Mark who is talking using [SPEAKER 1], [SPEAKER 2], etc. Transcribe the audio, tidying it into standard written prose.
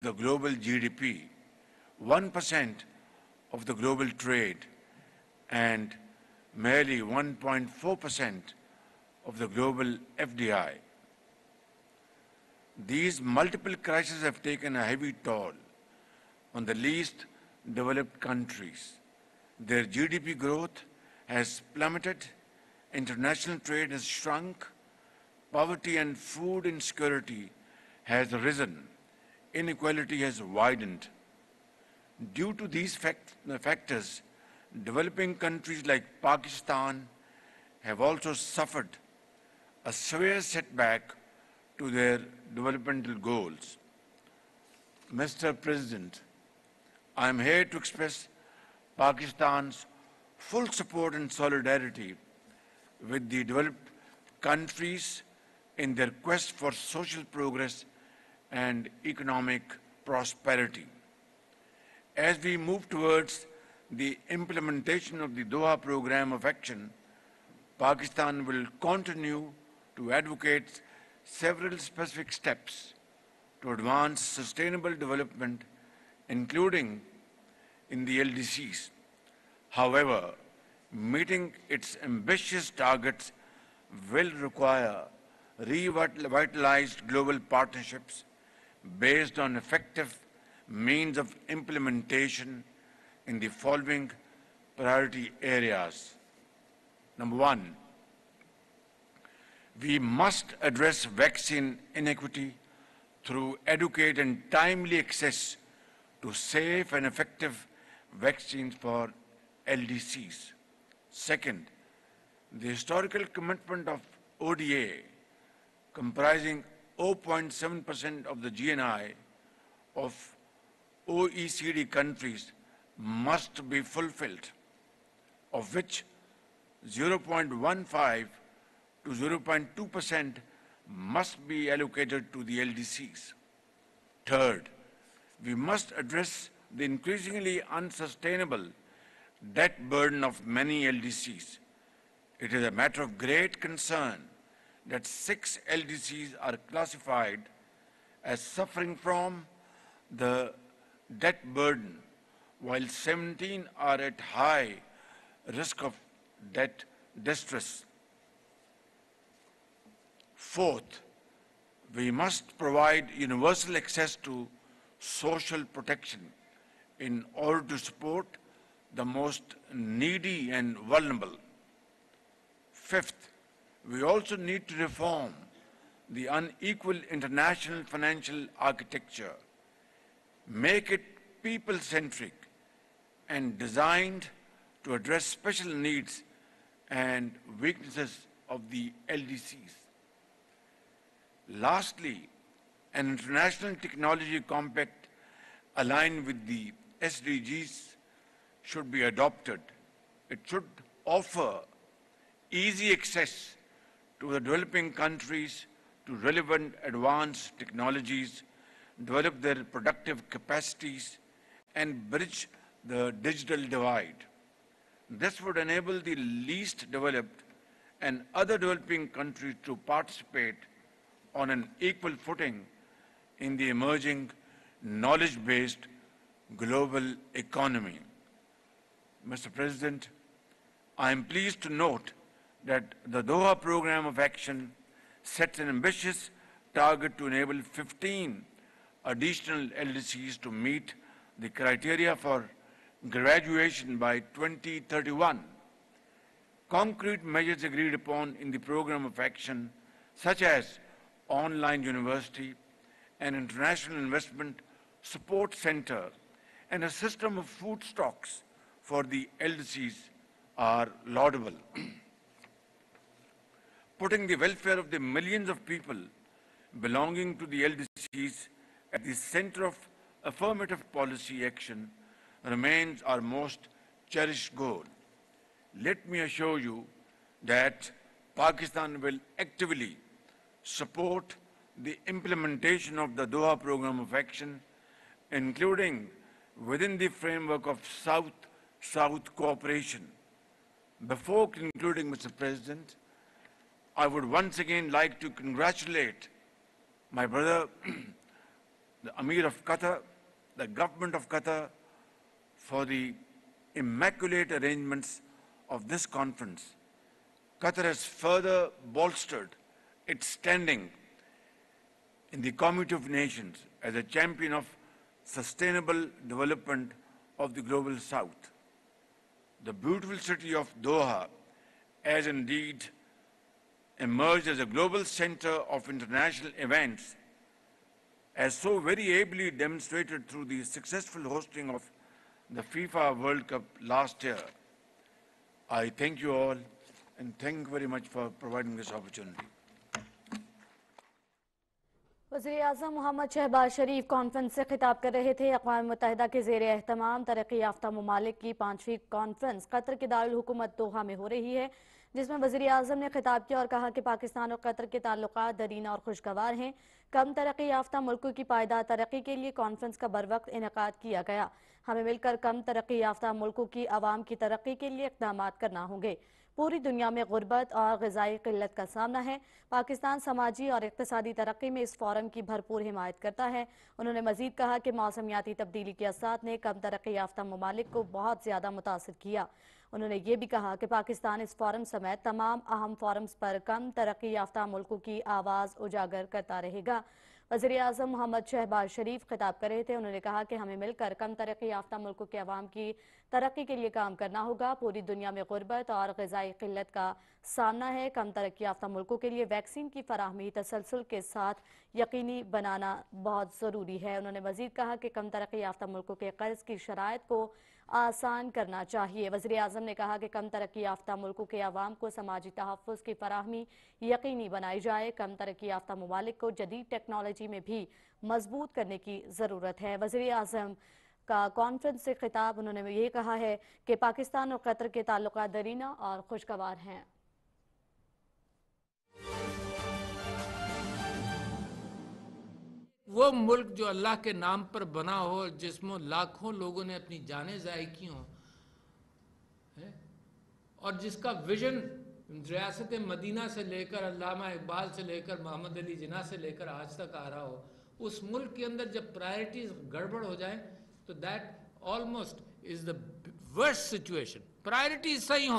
[SPEAKER 1] the global GDP, 1% of the global trade, and merely 1.4% of the global FDI. These multiple crises have taken a heavy toll on the least developed countries. Their GDP growth has plummeted, international trade has shrunk, poverty and food insecurity has risen, inequality has widened. Due to these factors, developing countries like Pakistan have also suffered a severe setback to their developmental goals. Mr. President, I am here to express Pakistan's full support and solidarity with the developed countries in their quest for social progress and economic prosperity. As we move towards the implementation of the Doha Programme of Action, Pakistan will continue to advocate several specific steps to advance sustainable development, including in the LDCs. However, meeting its ambitious targets will require revitalized global partnerships based on effective means of implementation in the following priority areas. Number one, we must address vaccine inequity through adequate and timely access to safe and effective vaccines for LDCs. Second, the historical commitment of ODA, comprising 0.7% of the GNI of OECD countries, must be fulfilled, of which 0.15 to 0.2% must be allocated to the LDCs. Third, we must address the increasingly unsustainable debt burden of many LDCs. It is a matter of great concern that 6 LDCs are classified as suffering from the debt burden, while 17 are at high risk of debt distress. Fourth, we must provide universal access to social protection in order to support the most needy and vulnerable. Fifth, we also need to reform the unequal international financial architecture, make it people-centric and designed to address special needs and weaknesses of the LDCs. Lastly, an international technology compact aligned with the SDGs should be adopted. It should offer easy access to the developing countries to relevant advanced technologies, develop their productive capacities, and bridge the digital divide. This would enable the least developed and other developing countries to participate on an equal footing in the emerging knowledge-based global economy. Mr. President, I am pleased to note that the Doha Programme of Action sets an ambitious target to enable 15 additional LDCs to meet the criteria for graduation by 2031. Concrete measures agreed upon in the Programme of Action, such as online university, an international investment support center, and a system of food stocks for the LDCs are laudable. Putting the welfare of the millions of people belonging to the LDCs at the center of affirmative policy action remains our most cherished goal. Let me assure you that Pakistan will actively support the implementation of the Doha Programme of Action, including within the framework of South-South cooperation. Before concluding, Mr. President, I would once again like to congratulate my brother, the Amir of Qatar, the government of Qatar for the immaculate arrangements of this conference. Qatar has further bolstered its standing in the Community of Nations as a champion of sustainable development of the global South. The beautiful city of Doha has indeed emerged as a global center of international events, as so very ably demonstrated through the successful hosting of the FIFA World Cup last year. I thank you all and thank you very much for providing this opportunity.
[SPEAKER 2] वज़ीर-ए-आज़म मोहम्मद शहबाज शरीफ conference से खिताब कर रहे थे। अक़वाम मुत्तहिदा के ज़ेर एहतमाम तरक्की याफ्ता ममालिक की 5वीं कॉन्फ्रेंस कतर के दारुल हुकूमत दोहा में हो रही है, जिसमें वज़ीर-ए-आज़म ने खिताब किया और कहा कि पाकिस्तान और कतर के ताल्लुकात दरीना और खुशगवार हैं। कम तरक्की याफ्ता मुल्कों की पायदार तरक्की के लिए कॉन्फ्रेंस का बरवक्त इनेकाद किया गया। हमें मिलकर कम तरक्की याफ्ता मुल्कों की आवाम की तरक्की के लिए इक़दामात करना होंगे। पूरी दुनिया में गुर्बत और ग़िज़ाई क़िल्लत का सामना है। पाकिस्तान समाजी और इक़्तिसादी तरक्की में इस फोरम की भरपूर हिमायत करता है। उन्होंने मज़ीद कहा कि मौसमियाती तब्दीली के असरात ने कम तरक्की याफ्ता ममालिक को बहुत ज़्यादा मुतासिर किया। उन्होंने ये भी कहा कि पाकिस्तान इस फोरम समेत तमाम अहम फोरम्स पर कम तरक्की याफ्ता मुल्कों की आवाज़ उजागर करता रहेगा। वज़ीर-ए-आज़म मोहम्मद शहबाज शरीफ खिताब कर रहे थे। उन्होंने कहा कि हमें मिलकर कम तरक्की याफ्ता मुल्कों के अवाम की तरक्की के लिए काम करना होगा। पूरी दुनिया में गुर्बत और ग़िज़ाई क़िल्लत का सामना है। कम तरक्की याफ्ता मुल्कों के लिए वैक्सीन की फराहमी तसलसल के साथ यकीनी बनाना बहुत ज़रूरी है। उन्होंने मज़ीद कहा कि कम तरक्की याफ्ता मुल्कों के कर्ज़ की शराइत को आसान करना चाहिए। वज़ीर-ए-आज़म ने कहा कि कम तरक्की याफ्ता मुल्कों के अवाम को समाजी तहफ़्फ़ुज़ की फराहमी यकीनी बनाई जाए। कम तरक्की याफ्ता ममालिक को जदीद टेक्नोलॉजी में भी मजबूत करने की ज़रूरत है। वज़ीर-ए-आज़म का कॉन्फ्रेंस से खिताब, उन्होंने ये कहा है कि पाकिस्तान और कतर के ताल्लुकात दरीना और खुशगवार हैं।
[SPEAKER 3] वो मुल्क जो अल्लाह के नाम पर बना हो, जिसमें लाखों लोगों ने अपनी जानें ज़ाय की हों, और जिसका विजन रियासत मदीना से लेकर अल्लामा इकबाल से लेकर मोहम्मद अली जिन्ना से लेकर आज तक आ रहा हो, उस मुल्क के अंदर जब प्रायोरिटीज गड़बड़ हो जाए तो that almost is the worst situation. Priorities सही हो